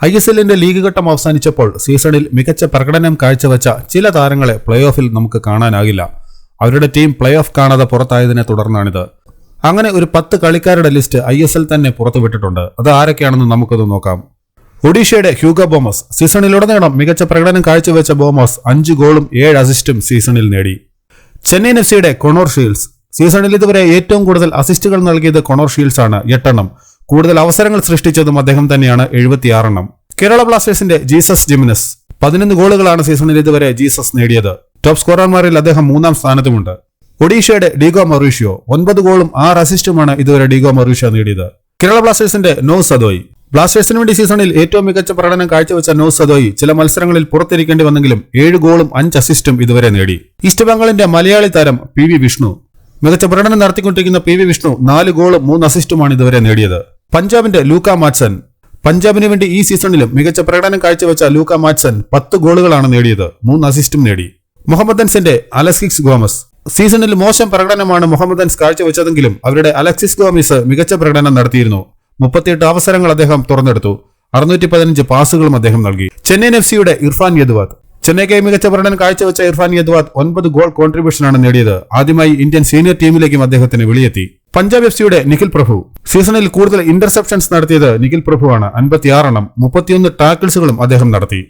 ISLന്റെ league ഘട്ടം അവസാനിച്ചപ്പോൾ സീസണിൽ മികച്ച പ്രകടനം കാഴ്ചവെച്ച ചില താരങ്ങളെ പ്ലേ ഓഫിൽ നമുക്ക് കാണാനാകില്ല. അവരുടെ ടീം പ്ലേ ഓഫ് കാണാതെ പുറത്തായതിനെ തുടർന്നാണിത്. അങ്ങനെ ഒരു 10 കളിക്കാരുടെ ലിസ്റ്റ് ISL തന്നെ പുറത്തുവിട്ടിട്ടുണ്ട്. അത് ആരൊക്കെയാണെന്ന് നമുക്കത് നോക്കാം. ഒഡീഷയുടെ ഹ്യൂഗോ ബോമസ്. സീസണിലുടനീളം മികച്ച പ്രകടനം കാഴ്ചവെച്ച ബോമസ് 5 ഗോളും 7 അസിസ്റ്റും സീസണിൽ നേടി. Chennaiyin FCയുടെ corner Shields. സീസണിൽ ഇതുവരെ ഏറ്റവും കൂടുതൽ അസിസ്റ്റുകൾ നൽകിയത് കൊണോർ ഷീൽഡ്സ് ആണ്, 8 എണ്ണം. കൂടുതൽ അവസരങ്ങൾ സൃഷ്ടിച്ചതും അദ്ദേഹം തന്നെയാണ്, 76 എണ്ണം. കേരള ബ്ലാസ്റ്റേഴ്സിന്റെ ജീസസ് ജിമിനസ്. 11 ഗോളുകളാണ് സീസണിൽ ഇതുവരെ ജീസസ് നേടിയത്. ടോപ്പ് സ്കോറർമാരിൽ അദ്ദേഹം 3-ാം സ്ഥാനത്തുമുണ്ട്. ഒഡീഷയുടെ ഡിഗോ മൊറീഷ്യോ. 9 ഗോളും 6 അസിസ്റ്റുമാണ് ഇതുവരെ ഡിഗോ മൊറീഷ്യോ നേടിയത്. കേരള ബ്ലാസ്റ്റേഴ്സിന്റെ നോ സദോയ്. ബ്ലാസ്റ്റേഴ്സിന് വേണ്ടി സീസണിൽ ഏറ്റവും മികച്ച പ്രകടനം കാഴ്ചവെച്ച നോ സദോയ് ചില മത്സരങ്ങളിൽ പുറത്തിരിക്കേണ്ടി വന്നെങ്കിലും 7 ഗോളും 5 അസിസ്റ്റും ഇതുവരെ നേടി. ഈസ്റ്റ് ബംഗാളിന്റെ മലയാളി താരം PV വിഷ്ണു. മികച്ച പ്രകടനം നടത്തിക്കൊണ്ടിരിക്കുന്ന PV വിഷ്ണു 4 ഗോളും 3 അസിസ്റ്റുമാണ് ഇതുവരെ നേടിയത്. പഞ്ചാബിന്റെ ലൂക്ക മാറ്റ്സൺ. പഞ്ചാബിന് വേണ്ടി ഈ സീസണിലും മികച്ച പ്രകടനം കാഴ്ചവെച്ച ലൂക്ക മാറ്റ്സൺ 10 ഗോളുകളാണ് നേടിയത്, 3 അസിസ്റ്റും നേടി. മുഹമ്മദൻസിന്റെ അലക്സിസ് ഗോമസ്. സീസണിൽ മോശം പ്രകടനമാണ് മുഹമ്മദൻസ് കാഴ്ചവെച്ചതെങ്കിലും അവരുടെ അലക്സിസ് ഗോമസ് മികച്ച പ്രകടനം നടത്തിയിരുന്നു. 38 അവസരങ്ങൾ അദ്ദേഹം തുറന്നെടുത്തു. 615 പാസുകളും അദ്ദേഹം നൽകി. ചെന്നൈയിൻ FCയുടെ ഇർഫാൻ യദുവാദ്. ചെന്നൈക്കായി മികച്ച പ്രകടനം കാഴ്ചവെച്ച ഇർഫാൻ യദുവാദ് 9 ഗോൾ കോൺട്രിബ്യൂഷനാണ് നേടിയത്. ആദ്യമായി ഇന്ത്യൻ സീനിയർ ടീമിലേക്കും അദ്ദേഹത്തിന് വെളിയെത്തി. പഞ്ചാബ് FCയുടെ നിഖിൽ പ്രഭു. സീസണിൽ കൂടുതൽ ഇന്റർസെപ്ഷൻസ് നടത്തിയത് നിഖിൽ പ്രഭുവാണ്, 56 എണ്ണം. 31 ടാക്കിൾസുകളും അദ്ദേഹം നടത്തി.